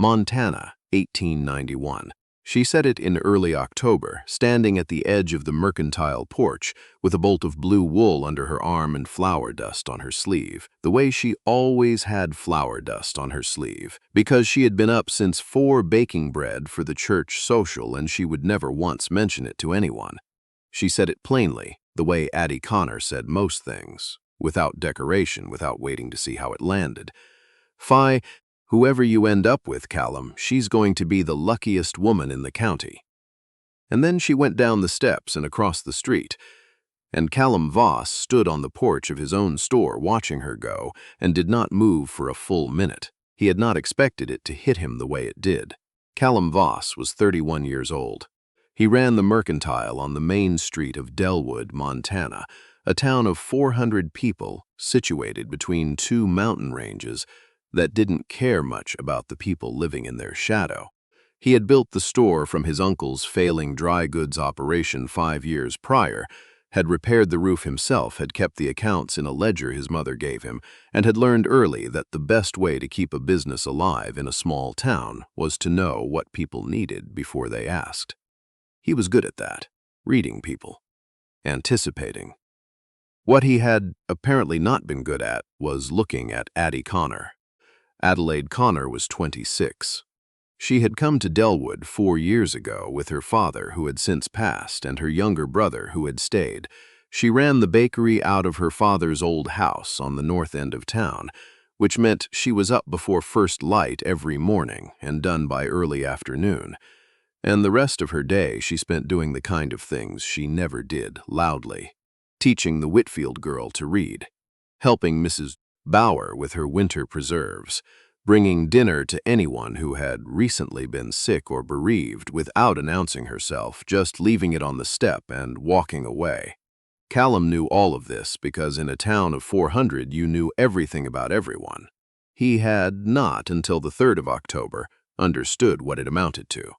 Montana, 1891. She said it in early October, standing at the edge of the mercantile porch, with a bolt of blue wool under her arm and flour dust on her sleeve, the way she always had flour dust on her sleeve, because she had been up since 4 baking bread for the church social and she would never once mention it to anyone. She said it plainly, the way Adelaide Conner said most things, without decoration, without waiting to see how it landed. "Fie, whoever you end up with, Callum, she's going to be the luckiest woman in the county." And then she went down the steps and across the street, and Callum Voss stood on the porch of his own store watching her go and did not move for a full minute. He had not expected it to hit him the way it did. Callum Voss was 31 years old. He ran the mercantile on the main street of Dellwood, Montana, a town of 400 people situated between 2 mountain ranges that didn't care much about the people living in their shadow. He had built the store from his uncle's failing dry goods operation 5 years prior, had repaired the roof himself, had kept the accounts in a ledger his mother gave him, and had learned early that the best way to keep a business alive in a small town was to know what people needed before they asked. He was good at that, reading people, anticipating. What he had apparently not been good at was looking at Adelaide Conner. Adelaide Conner was 26. She had come to Dellwood 4 years ago with her father, who had since passed, and her younger brother, who had stayed. She ran the bakery out of her father's old house on the north end of town, which meant she was up before first light every morning and done by early afternoon. And the rest of her day she spent doing the kind of things she never did loudly. Teaching the Whitfield girl to read, helping Mrs. Bauer with her winter preserves, bringing dinner to anyone who had recently been sick or bereaved without announcing herself, just leaving it on the step and walking away. Callum knew all of this because in a town of 400 you knew everything about everyone. He had not, until the 3rd of October, understood what it amounted to.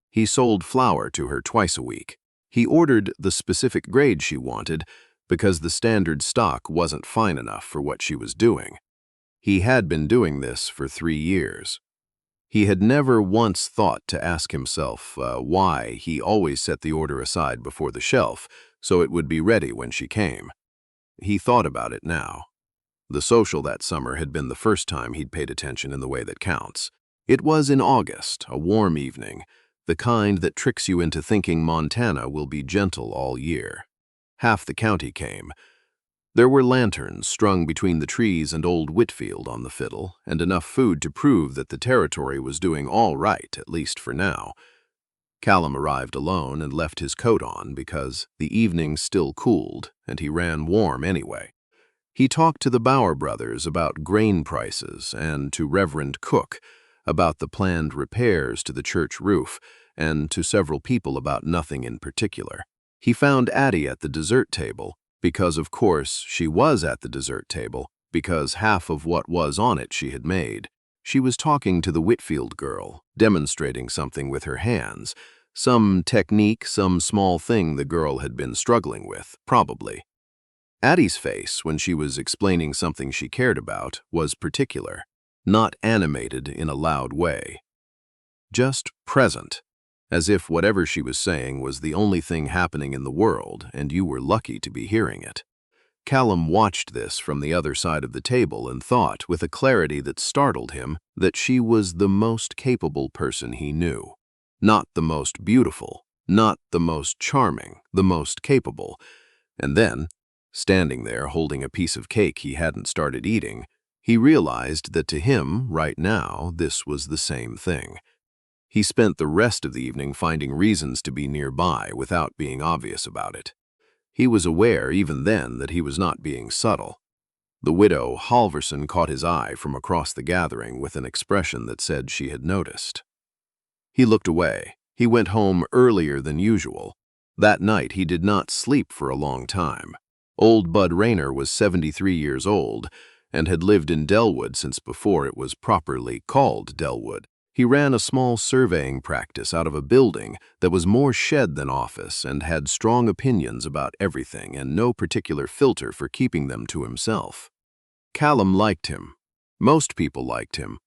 He sold flour to her twice a week. He ordered the specific grade she wanted because the standard stock wasn't fine enough for what she was doing. He had been doing this for 3 years. He had never once thought to ask himself why he always set the order aside before the shelf so it would be ready when she came. He thought about it now. The social that summer had been the first time he'd paid attention in the way that counts. It was in August, a warm evening, the kind that tricks you into thinking Montana will be gentle all year. Half the county came. There were lanterns strung between the trees and old Whitfield on the fiddle, and enough food to prove that the territory was doing all right, at least for now. Callum arrived alone and left his coat on because the evening still cooled, and he ran warm anyway. He talked to the Bauer brothers about grain prices and to Reverend Cook about the planned repairs to the church roof, and to several people about nothing in particular. He found Addie at the dessert table, because of course she was at the dessert table, because half of what was on it she had made. She was talking to the Whitfield girl, demonstrating something with her hands, some technique, some small thing the girl had been struggling with, probably. Addie's face, when she was explaining something she cared about, was particular, not animated in a loud way. Just present, as if whatever she was saying was the only thing happening in the world and you were lucky to be hearing it. Callum watched this from the other side of the table and thought, with a clarity that startled him, that she was the most capable person he knew. Not the most beautiful, not the most charming, the most capable. And then, standing there holding a piece of cake he hadn't started eating, he realized that to him, right now, this was the same thing. He spent the rest of the evening finding reasons to be nearby without being obvious about it. He was aware even then that he was not being subtle. The widow Halverson caught his eye from across the gathering with an expression that said she had noticed. He looked away. He went home earlier than usual. That night he did not sleep for a long time. Old Bud Rayner was 73 years old and had lived in Dellwood since before it was properly called Dellwood. He ran a small surveying practice out of a building that was more shed than office and had strong opinions about everything and no particular filter for keeping them to himself. Callum liked him. Most people liked him.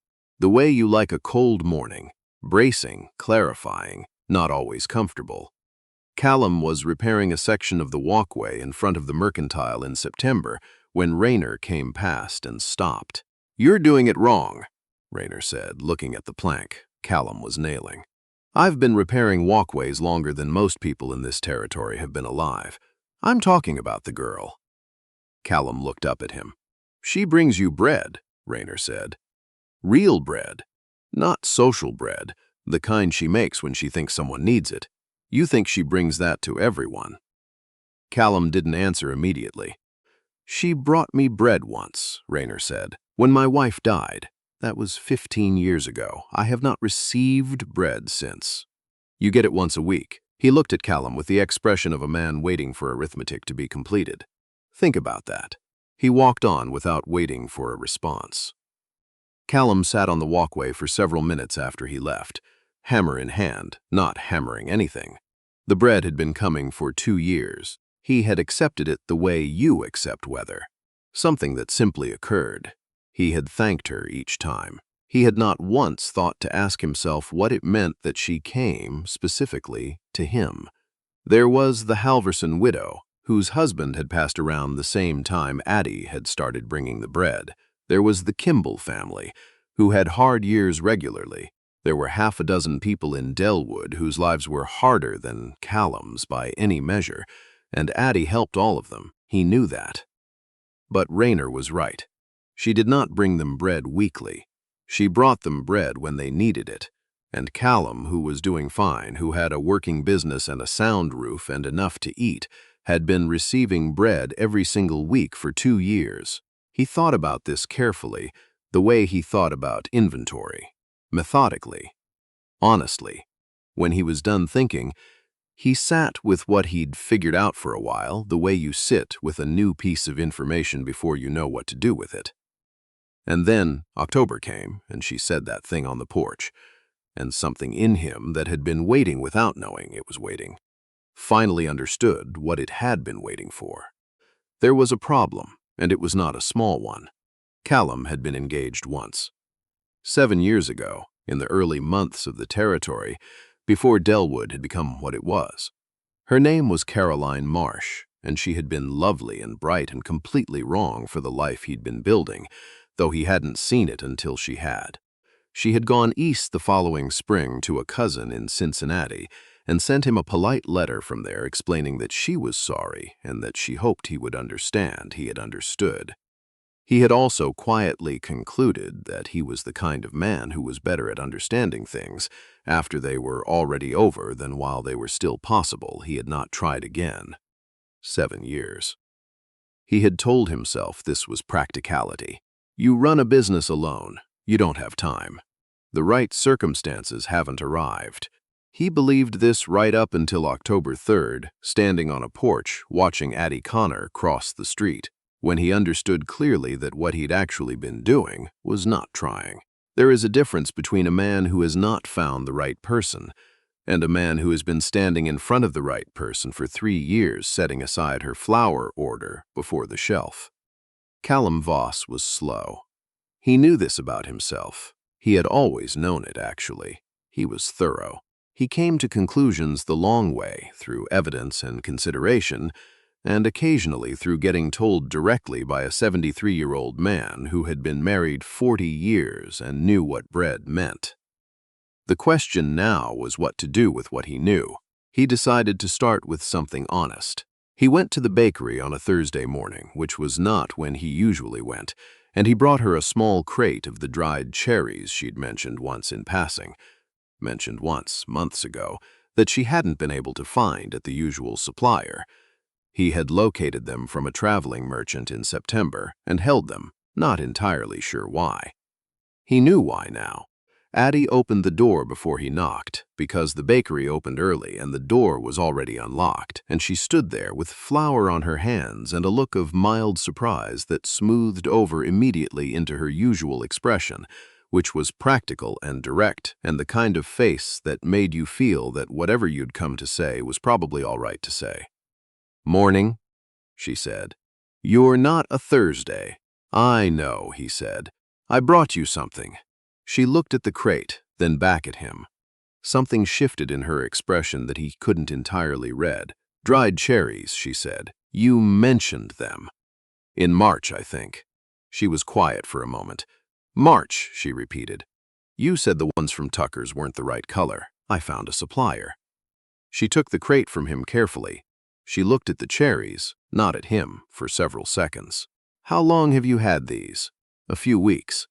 The way you like a cold morning, bracing, clarifying, not always comfortable. Callum was repairing a section of the walkway in front of the Mercantile in September when Rayner came past and stopped. "You're doing it wrong," Rayner said, looking at the plank Callum was nailing. "I've been repairing walkways longer than most people in this territory have been alive. I'm talking about the girl." Callum looked up at him. "She brings you bread," Rayner said. "Real bread. Not social bread, the kind she makes when she thinks someone needs it. You think she brings that to everyone." Callum didn't answer immediately. "She brought me bread once," Rayner said, "when my wife died. That was 15 years ago. I have not received bread since." "You get it once a week." He looked at Callum with the expression of a man waiting for arithmetic to be completed. "Think about that." He walked on without waiting for a response. Callum sat on the walkway for several minutes after he left, hammer in hand, not hammering anything. The bread had been coming for 2 years. He had accepted it the way you accept weather, something that simply occurred. He had thanked her each time. He had not once thought to ask himself what it meant that she came, specifically, to him. There was the Halverson widow, whose husband had passed around the same time Addie had started bringing the bread. There was the Kimball family, who had hard years regularly. There were half a dozen people in Dellwood whose lives were harder than Callum's by any measure, and Addie helped all of them. He knew that. But Rayner was right. She did not bring them bread weekly. She brought them bread when they needed it. And Callum, who was doing fine, who had a working business and a sound roof and enough to eat, had been receiving bread every single week for 2 years. He thought about this carefully, the way he thought about inventory, methodically, honestly. When he was done thinking, he sat with what he'd figured out for a while, the way you sit with a new piece of information before you know what to do with it. And then October came, and she said that thing on the porch, and something in him that had been waiting without knowing it was waiting, finally understood what it had been waiting for. There was a problem, and it was not a small one. Callum had been engaged once. 7 years ago, in the early months of the territory, before Dellwood had become what it was. Her name was Caroline Marsh, and she had been lovely and bright and completely wrong for the life he'd been building, though he hadn't seen it until she had. She had gone east the following spring to a cousin in Cincinnati and sent him a polite letter from there explaining that she was sorry and that she hoped he would understand he had understood. He had also quietly concluded that he was the kind of man who was better at understanding things after they were already over than while they were still possible. He had not tried again. 7 years. He had told himself this was practicality. You run a business alone. You don't have time. The right circumstances haven't arrived. He believed this right up until October 3rd, standing on a porch watching Adelaide Conner cross the street, when he understood clearly that what he'd actually been doing was not trying. There is a difference between a man who has not found the right person and a man who has been standing in front of the right person for 3 years setting aside her flower order before the shelf. Callum Voss was slow. He knew this about himself. He had always known it, actually. He was thorough. He came to conclusions the long way, through evidence and consideration, and occasionally through getting told directly by a 73-year-old man who had been married 40 years and knew what bread meant. The question now was what to do with what he knew. He decided to start with something honest. He went to the bakery on a Thursday morning, which was not when he usually went, and he brought her a small crate of the dried cherries she'd mentioned once in passing, months ago, that she hadn't been able to find at the usual supplier. He had located them from a traveling merchant in September and held them, not entirely sure why. He knew why now. Addie opened the door before he knocked, because the bakery opened early and the door was already unlocked, and she stood there with flour on her hands and a look of mild surprise that smoothed over immediately into her usual expression, which was practical and direct, and the kind of face that made you feel that whatever you'd come to say was probably all right to say. "Morning," she said. "You're not a Thursday." "I know," he said. "I brought you something." She looked at the crate, then back at him. Something shifted in her expression that he couldn't entirely read. "Dried cherries," she said. "You mentioned them." "In March, I think." She was quiet for a moment. "March," she repeated. "You said the ones from Tucker's weren't the right color. I found a supplier." She took the crate from him carefully. She looked at the cherries, not at him, for several seconds. "How long have you had these?" "A few weeks."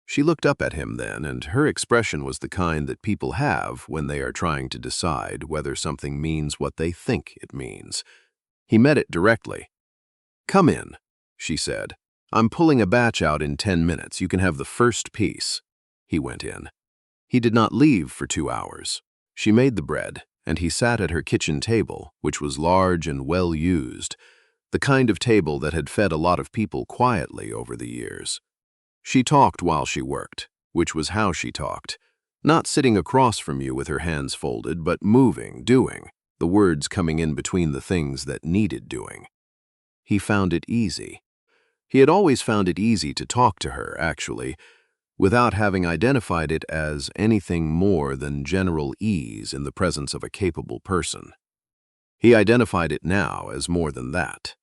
She looked up at him then, and her expression was the kind that people have when they are trying to decide whether something means what they think it means. He met it directly. "Come in," she said. "I'm pulling a batch out in 10 minutes. You can have the first piece." He went in. He did not leave for 2 hours. She made the bread, and he sat at her kitchen table, which was large and well used, the kind of table that had fed a lot of people quietly over the years. She talked while she worked, which was how she talked. Not sitting across from you with her hands folded, but moving, doing, the words coming in between the things that needed doing. He found it easy. He had always found it easy to talk to her, actually, without having identified it as anything more than general ease in the presence of a capable person. He identified it now as more than that.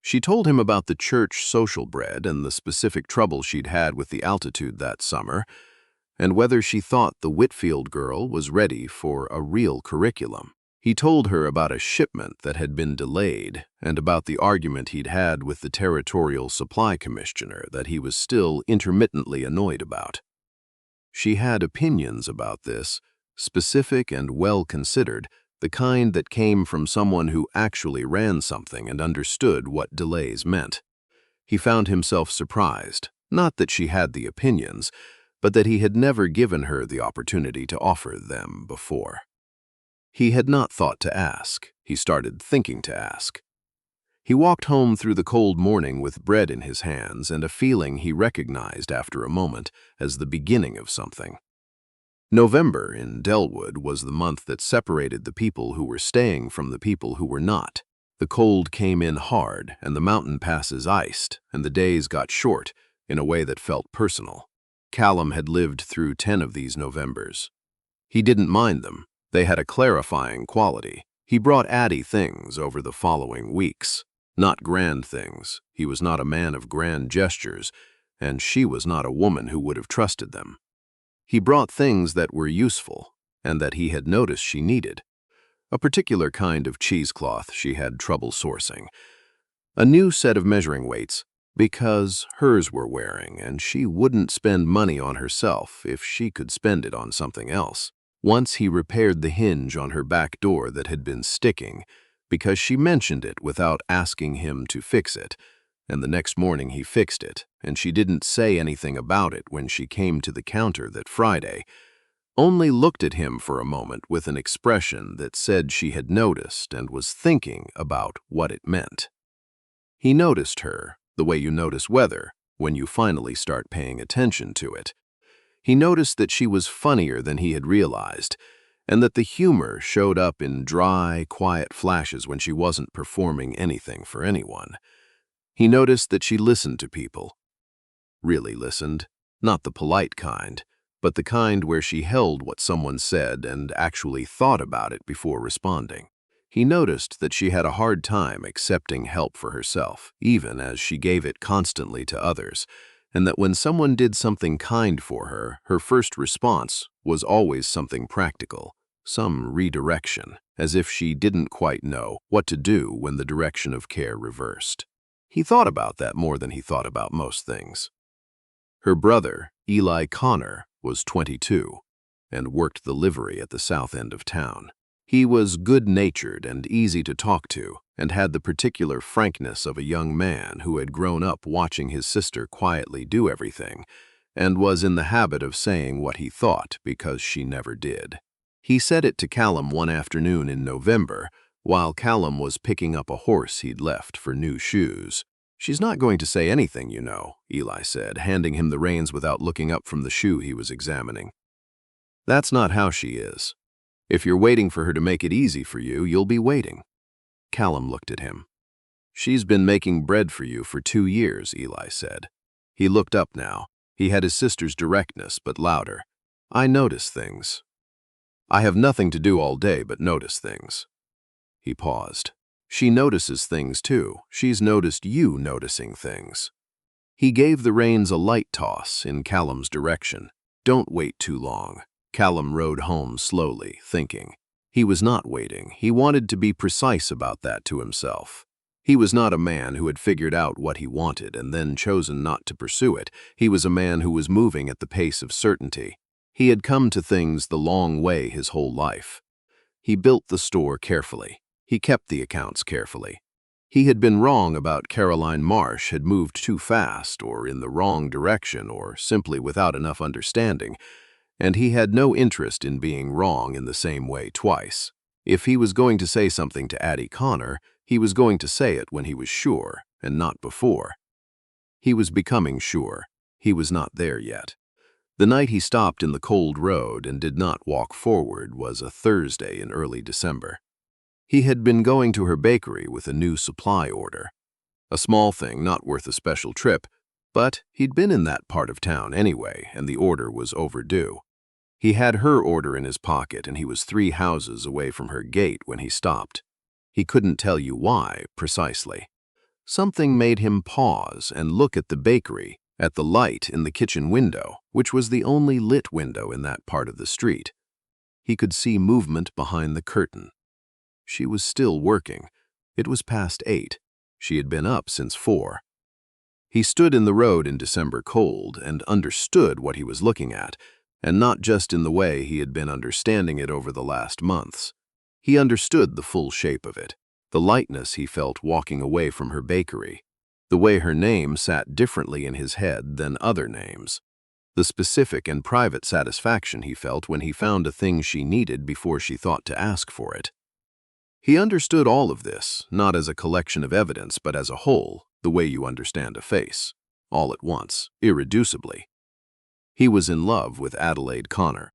She told him about the church social bread and the specific trouble she'd had with the altitude that summer, and whether she thought the Whitfield girl was ready for a real curriculum. He told her about a shipment that had been delayed and about the argument he'd had with the Territorial Supply Commissioner that he was still intermittently annoyed about. She had opinions about this, specific and well-considered, the kind that came from someone who actually ran something and understood what delays meant. He found himself surprised, not that she had the opinions, but that he had never given her the opportunity to offer them before. He had not thought to ask. He started thinking to ask. He walked home through the cold morning with bread in his hands and a feeling he recognized after a moment as the beginning of something. November in Dellwood was the month that separated the people who were staying from the people who were not. The cold came in hard, and the mountain passes iced, and the days got short in a way that felt personal. Callum had lived through 10 of these Novembers. He didn't mind them. They had a clarifying quality. He brought Addie things over the following weeks. Not grand things. He was not a man of grand gestures, and she was not a woman who would have trusted them. He brought things that were useful, and that he had noticed she needed. A particular kind of cheesecloth she had trouble sourcing. A new set of measuring weights, because hers were wearing, and she wouldn't spend money on herself if she could spend it on something else. Once he repaired the hinge on her back door that had been sticking, because she mentioned it without asking him to fix it, and the next morning he fixed it, and she didn't say anything about it when she came to the counter that Friday, only looked at him for a moment with an expression that said she had noticed and was thinking about what it meant. He noticed her, the way you notice weather, when you finally start paying attention to it. He noticed that she was funnier than he had realized, and that the humor showed up in dry, quiet flashes when she wasn't performing anything for anyone. He noticed that she listened to people. Really listened, not the polite kind, but the kind where she held what someone said and actually thought about it before responding. He noticed that she had a hard time accepting help for herself, even as she gave it constantly to others, and that when someone did something kind for her, her first response was always something practical, some redirection, as if she didn't quite know what to do when the direction of care reversed. He thought about that more than he thought about most things. Her brother, Adelaide Conner, was 22 and worked the livery at the south end of town. He was good-natured and easy to talk to, and had the particular frankness of a young man who had grown up watching his sister quietly do everything, and was in the habit of saying what he thought because she never did. He said it to Callum one afternoon in November, while Callum was picking up a horse he'd left for new shoes. "She's not going to say anything, you know," Eli said, handing him the reins without looking up from the shoe he was examining. "That's not how she is. If you're waiting for her to make it easy for you, you'll be waiting." Callum looked at him. "She's been making bread for you for 2 years," Eli said. He looked up now. He had his sister's directness, but louder. "I notice things. I have nothing to do all day but notice things." He paused. "She notices things too. She's noticed you noticing things." He gave the reins a light toss in Callum's direction. "Don't wait too long." Callum rode home slowly, thinking. He was not waiting. He wanted to be precise about that to himself. He was not a man who had figured out what he wanted and then chosen not to pursue it. He was a man who was moving at the pace of certainty. He had come to things the long way his whole life. He built the store carefully. He kept the accounts carefully. He had been wrong about Caroline Marsh, had moved too fast, or in the wrong direction, or simply without enough understanding, and he had no interest in being wrong in the same way twice. If he was going to say something to Adelaide Conner, he was going to say it when he was sure, and not before. He was becoming sure. He was not there yet. The night he stopped in the cold road and did not walk forward was a Thursday in early December. He had been going to her bakery with a new supply order. A small thing, not worth a special trip, but he'd been in that part of town anyway, and the order was overdue. He had her order in his pocket, and he was 3 houses away from her gate when he stopped. He couldn't tell you why, precisely. Something made him pause and look at the bakery, at the light in the kitchen window, which was the only lit window in that part of the street. He could see movement behind the curtain. She was still working. It was past 8. She had been up since 4. He stood in the road in December cold and understood what he was looking at, and not just in the way he had been understanding it over the last months. He understood the full shape of it, the lightness he felt walking away from her bakery, the way her name sat differently in his head than other names, the specific and private satisfaction he felt when he found a thing she needed before she thought to ask for it. He understood all of this, not as a collection of evidence, but as a whole, the way you understand a face, all at once, irreducibly. He was in love with Adelaide Conner.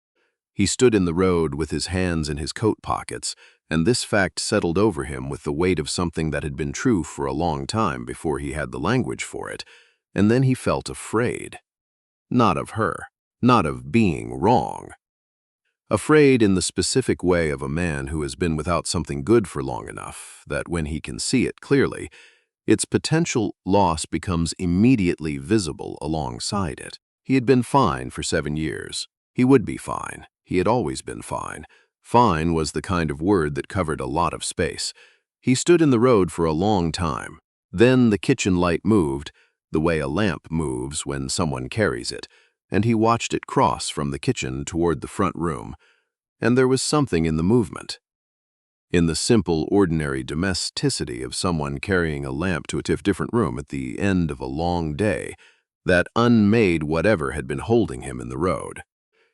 He stood in the road with his hands in his coat pockets, and this fact settled over him with the weight of something that had been true for a long time before he had the language for it, and then he felt afraid. Not of her, not of being wrong. Afraid in the specific way of a man who has been without something good for long enough that when he can see it clearly, its potential loss becomes immediately visible alongside it. He had been fine for 7 years. He would be fine. He had always been fine. Fine was the kind of word that covered a lot of space. He stood in the road for a long time. Then the kitchen light moved, the way a lamp moves when someone carries it, and he watched it cross from the kitchen toward the front room, and there was something in the movement. In the simple, ordinary domesticity of someone carrying a lamp to a different room at the end of a long day, that unmade whatever had been holding him in the road.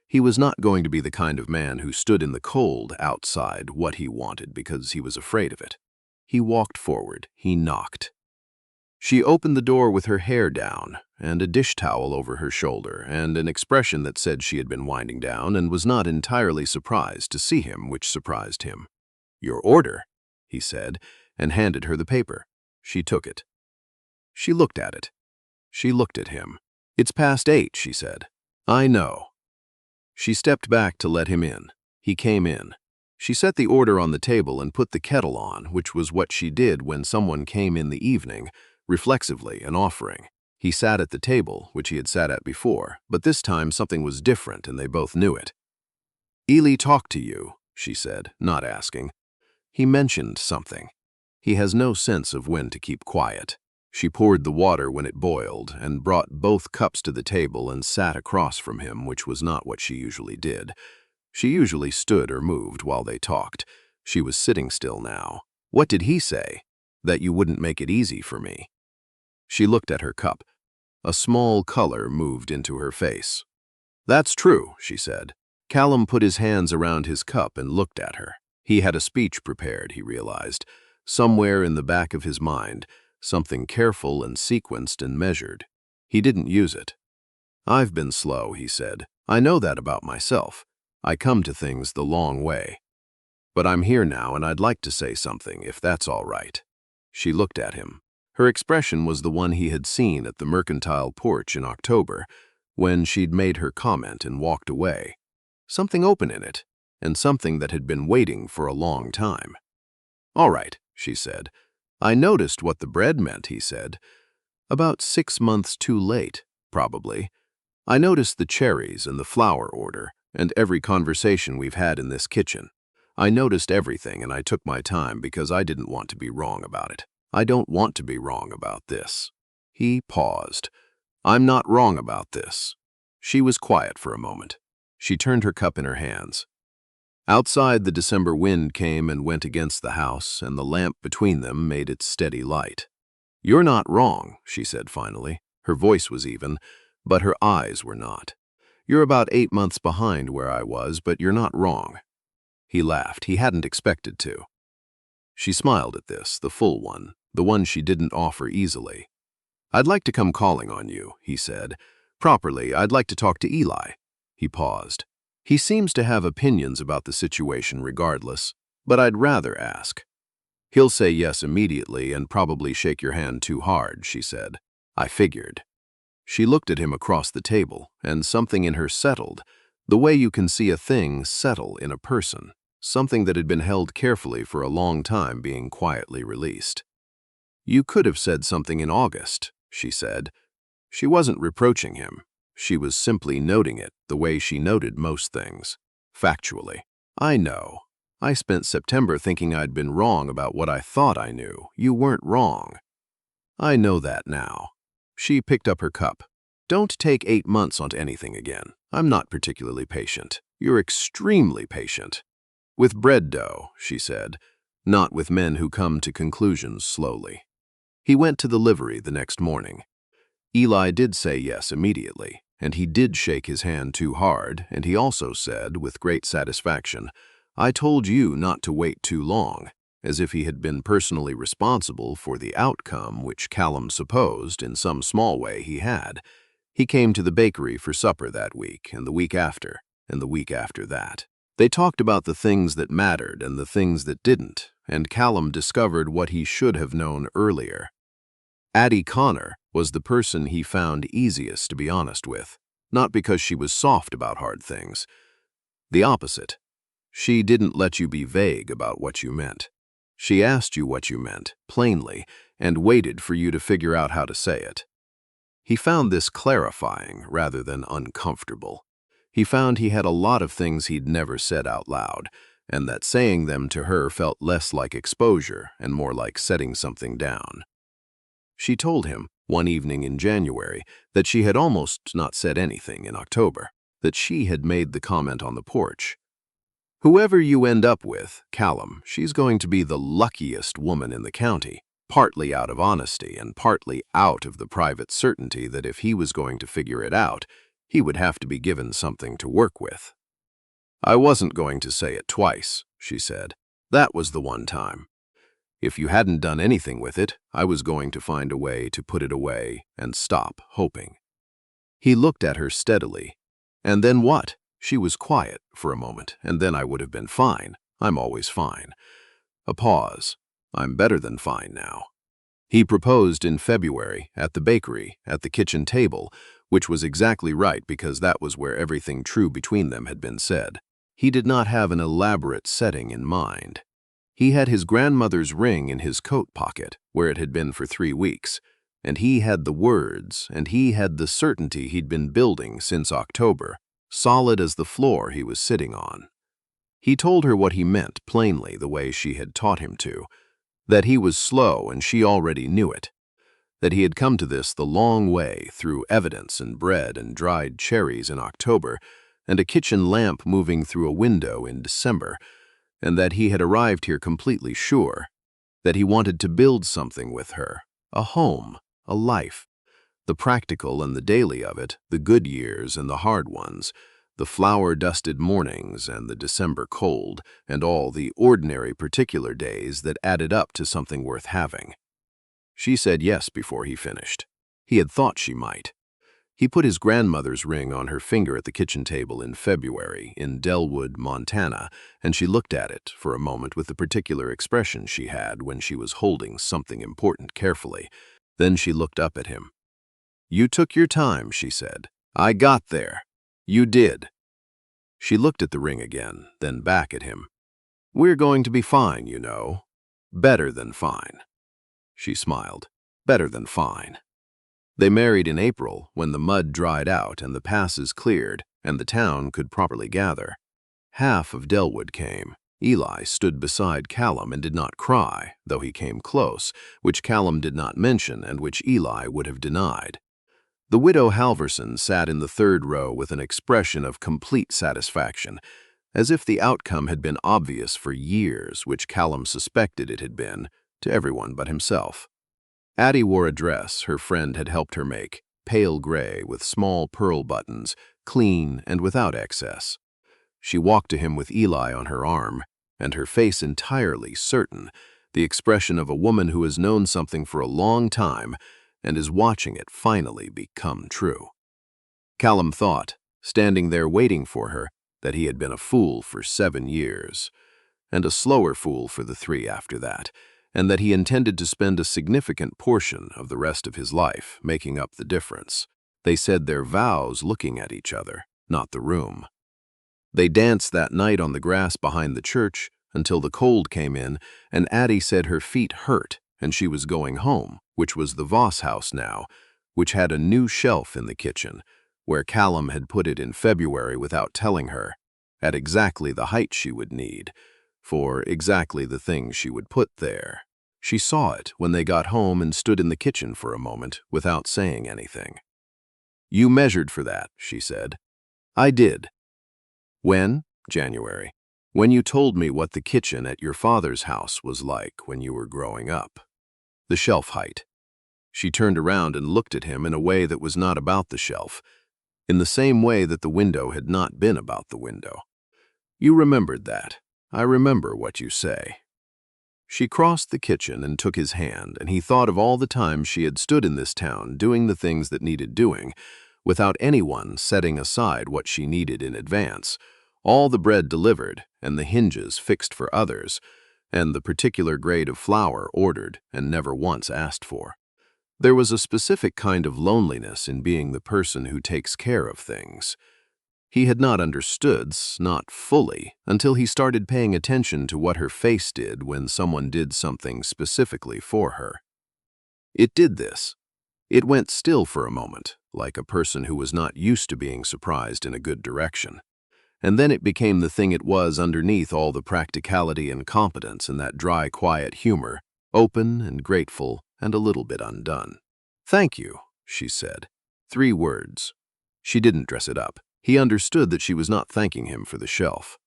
He was not going to be the kind of man who stood in the cold outside what he wanted because he was afraid of it. He walked forward. He knocked. She opened the door with her hair down and a dish towel over her shoulder and an expression that said she had been winding down and was not entirely surprised to see him, which surprised him. "Your order," he said, and handed her the paper. She took it. She looked at it. She looked at him. "It's past 8, she said. "I know." She stepped back to let him in. He came in. She set the order on the table and put the kettle on, which was what she did when someone came in the evening, reflexively, an offering. He sat at the table, which he had sat at before, but this time something was different and they both knew it. "Ely talked to you," she said, not asking. "He mentioned something. He has no sense of when to keep quiet." She poured the water when it boiled and brought both cups to the table and sat across from him, which was not what she usually did. She usually stood or moved while they talked. She was sitting still now. "What did he say?" "That you wouldn't make it easy for me." She looked at her cup. A small color moved into her face. "That's true," she said. Callum put his hands around his cup and looked at her. He had a speech prepared, he realized, somewhere in the back of his mind, something careful and sequenced and measured. He didn't use it. "I've been slow," he said. "I know that about myself. I come to things the long way. But I'm here now and I'd like to say something, if that's all right." She looked at him. Her expression was the one he had seen at the mercantile porch in October, when she'd made her comment and walked away. Something open in it, and something that had been waiting for a long time. "All right," she said. "I noticed what the bread meant," he said. "About 6 months too late, probably. I noticed the cherries and the flower order, and every conversation we've had in this kitchen. I noticed everything, and I took my time because I didn't want to be wrong about it. I don't want to be wrong about this." He paused. "I'm not wrong about this." She was quiet for a moment. She turned her cup in her hands. Outside, the December wind came and went against the house, and the lamp between them made its steady light. "You're not wrong," she said finally. Her voice was even, but her eyes were not. "You're about 8 months behind where I was, but you're not wrong." He laughed. He hadn't expected to. She smiled at this, the full one, the one she didn't offer easily. "I'd like to come calling on you," he said. "Properly, I'd like to talk to Eli." He paused. "He seems to have opinions about the situation regardless, but I'd rather ask." "He'll say yes immediately and probably shake your hand too hard," she said. "I figured." She looked at him across the table, and something in her settled, the way you can see a thing settle in a person, something that had been held carefully for a long time being quietly released. "You could have said something in August," she said. She wasn't reproaching him. She was simply noting it the way she noted most things, factually. "I know. I spent September thinking I'd been wrong about what I thought I knew. You weren't wrong." "I know that now." She picked up her cup. "Don't take 8 months onto anything again. I'm not particularly patient. You're extremely patient." "With bread dough," she said, "not with men who come to conclusions slowly." He went to the livery the next morning. Eli did say yes immediately, and he did shake his hand too hard, and he also said, with great satisfaction, "I told you not to wait too long," as if he had been personally responsible for the outcome which Callum supposed, in some small way, he had. He came to the bakery for supper that week, and the week after, and the week after that. They talked about the things that mattered and the things that didn't, and Callum discovered what he should have known earlier. Adelaide Conner was the person he found easiest to be honest with, not because she was soft about hard things. The opposite. She didn't let you be vague about what you meant. She asked you what you meant, plainly, and waited for you to figure out how to say it. He found this clarifying rather than uncomfortable. He found he had a lot of things he'd never said out loud, and that saying them to her felt less like exposure and more like setting something down. She told him, one evening in January, that she had almost not said anything in October, that she had made the comment on the porch. "Whoever you end up with, Callum, she's going to be the luckiest woman in the county, partly out of honesty and partly out of the private certainty that if he was going to figure it out, he would have to be given something to work with." "I wasn't going to say it twice," she said. "That was the one time. If you hadn't done anything with it, I was going to find a way to put it away and stop hoping." He looked at her steadily. "And then what?" She was quiet for a moment, "and then I would have been fine. I'm always fine." A pause. "I'm better than fine now." He proposed in February, at the bakery, at the kitchen table, which was exactly right because that was where everything true between them had been said. He did not have an elaborate setting in mind. He had his grandmother's ring in his coat pocket, where it had been for 3 weeks, and he had the words, and he had the certainty he'd been building since October, solid as the floor he was sitting on. He told her what he meant plainly, the way she had taught him to, that he was slow and she already knew it, that he had come to this the long way through evidence and bread and dried cherries in October and a kitchen lamp moving through a window in December, and that he had arrived here completely sure, that he wanted to build something with her, a home, a life, the practical and the daily of it, the good years and the hard ones, the flower-dusted mornings and the December cold, and all the ordinary particular days that added up to something worth having. She said yes before he finished. He had thought she might. He put his grandmother's ring on her finger at the kitchen table in February in Dellwood, Montana, and she looked at it for a moment with the particular expression she had when she was holding something important carefully. Then she looked up at him. "You took your time," she said. I got there. You did. She looked at the ring again, then back at him. We're going to be fine, you know. Better than fine. She smiled. Better than fine. They married in April, when the mud dried out and the passes cleared, and the town could properly gather. Half of Dellwood came. Eli stood beside Callum and did not cry, though he came close, which Callum did not mention and which Eli would have denied. The widow Halverson sat in the third row with an expression of complete satisfaction, as if the outcome had been obvious for years, which Callum suspected it had been, to everyone but himself. Addie wore a dress her friend had helped her make, pale gray with small pearl buttons, clean and without excess. She walked to him with Eli on her arm, and her face entirely certain, the expression of a woman who has known something for a long time and is watching it finally become true. Callum thought, standing there waiting for her, that he had been a fool for 7 years, and a slower fool for the 3 after that, and that he intended to spend a significant portion of the rest of his life making up the difference. They said their vows looking at each other, not the room. They danced that night on the grass behind the church until the cold came in, and Addie said her feet hurt and she was going home, which was the Voss house now, which had a new shelf in the kitchen, where Callum had put it in February without telling her, at exactly the height she would need, for exactly the things she would put there. She saw it when they got home and stood in the kitchen for a moment without saying anything. You measured for that, she said. I did. When? January. When you told me what the kitchen at your father's house was like when you were growing up. The shelf height. She turned around and looked at him in a way that was not about the shelf, in the same way that the window had not been about the window. You remembered that. I remember what you say. She crossed the kitchen and took his hand, and he thought of all the times she had stood in this town doing the things that needed doing, without anyone setting aside what she needed in advance, all the bread delivered and the hinges fixed for others, and the particular grade of flour ordered and never once asked for. There was a specific kind of loneliness in being the person who takes care of things. He had not understood, not fully, until he started paying attention to what her face did when someone did something specifically for her. It did this. It went still for a moment, like a person who was not used to being surprised in a good direction. And then it became the thing it was underneath all the practicality and competence and that dry, quiet humor, open and grateful and a little bit undone. Thank you, she said. 3 words. She didn't dress it up. He understood that she was not thanking him for the shelf.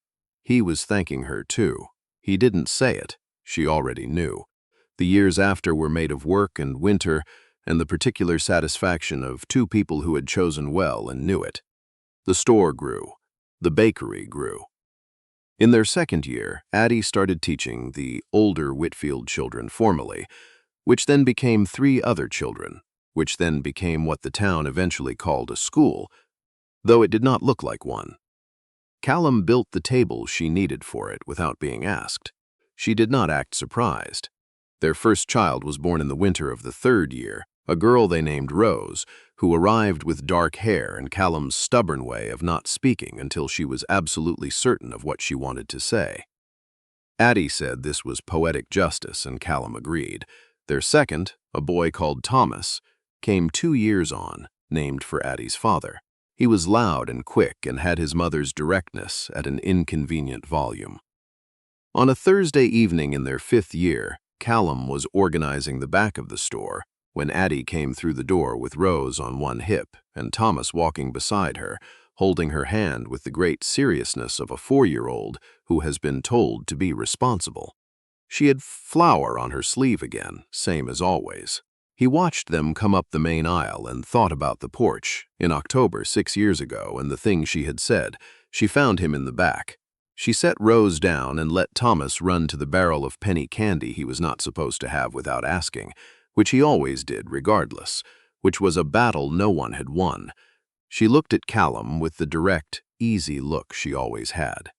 He was thanking her too. He didn't say it. She already knew. The years after were made of work and winter and the particular satisfaction of 2 people who had chosen well and knew it. The store grew. The bakery grew. In their 2nd year, Addie started teaching the older Whitfield children formally, which then became 3 other children, which then became what the town eventually called a school, though it did not look like one. Callum built the table she needed for it without being asked. She did not act surprised. Their first child was born in the winter of the 3rd year, a girl they named Rose, who arrived with dark hair and Callum's stubborn way of not speaking until she was absolutely certain of what she wanted to say. Addie said this was poetic justice, and Callum agreed. Their second, a boy called Thomas, came 2 years on, named for Addie's father. He was loud and quick and had his mother's directness at an inconvenient volume. On a Thursday evening in their 5th year, Callum was organizing the back of the store when Addie came through the door with Rose on one hip and Thomas walking beside her, holding her hand with the great seriousness of a 4-year-old who has been told to be responsible. She had flour on her sleeve again, same as always. He watched them come up the main aisle and thought about the porch, in October 6 years ago, and the things she had said. She found him in the back. She set Rose down and let Thomas run to the barrel of penny candy he was not supposed to have without asking, which he always did regardless, which was a battle no one had won. She looked at Callum with the direct, easy look she always had.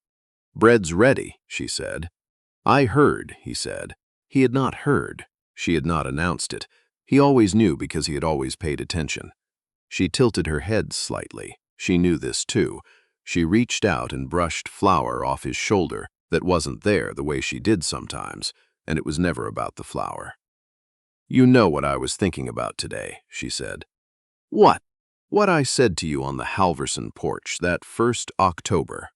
Bread's ready, she said. I heard, he said. He had not heard. She had not announced it. He always knew because he had always paid attention. She tilted her head slightly. She knew this too. She reached out and brushed flour off his shoulder that wasn't there the way she did sometimes, and it was never about the flour. "You know what I was thinking about today," she said. "What?" "What I said to you on the Halverson porch that first October,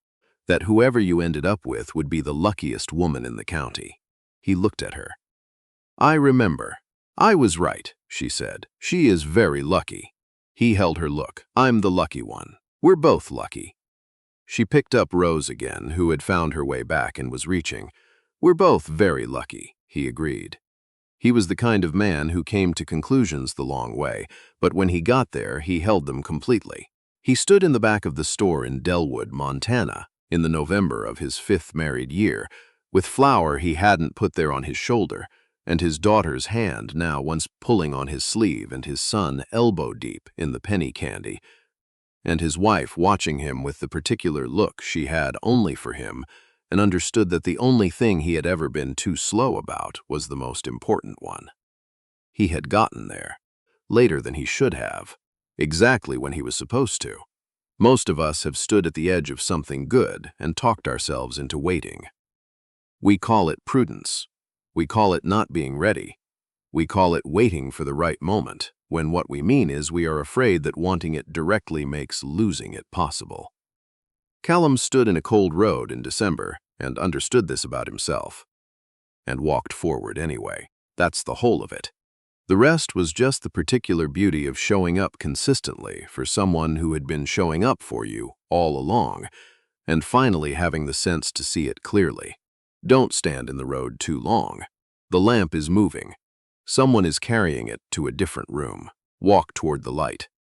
that whoever you ended up with would be the luckiest woman in the county." He looked at her. "I remember. I was right," she said. "She is very lucky." He held her look. "I'm the lucky one. We're both lucky." She picked up Rose again, who had found her way back and was reaching. "We're both very lucky," he agreed. He was the kind of man who came to conclusions the long way, but when he got there, he held them completely. He stood in the back of the store in Dellwood, Montana, in the November of his 5th married year, with flour he hadn't put there on his shoulder, and his daughter's hand now once pulling on his sleeve and his son elbow-deep in the penny candy, and his wife watching him with the particular look she had only for him, and understood that the only thing he had ever been too slow about was the most important one. He had gotten there, later than he should have, exactly when he was supposed to. Most of us have stood at the edge of something good and talked ourselves into waiting. We call it prudence. We call it not being ready. We call it waiting for the right moment, when what we mean is we are afraid that wanting it directly makes losing it possible. Callum stood in a cold road in December and understood this about himself, and walked forward anyway. That's the whole of it. The rest was just the particular beauty of showing up consistently for someone who had been showing up for you all along, and finally having the sense to see it clearly. Don't stand in the road too long. The lamp is moving. Someone is carrying it to a different room. Walk toward the light.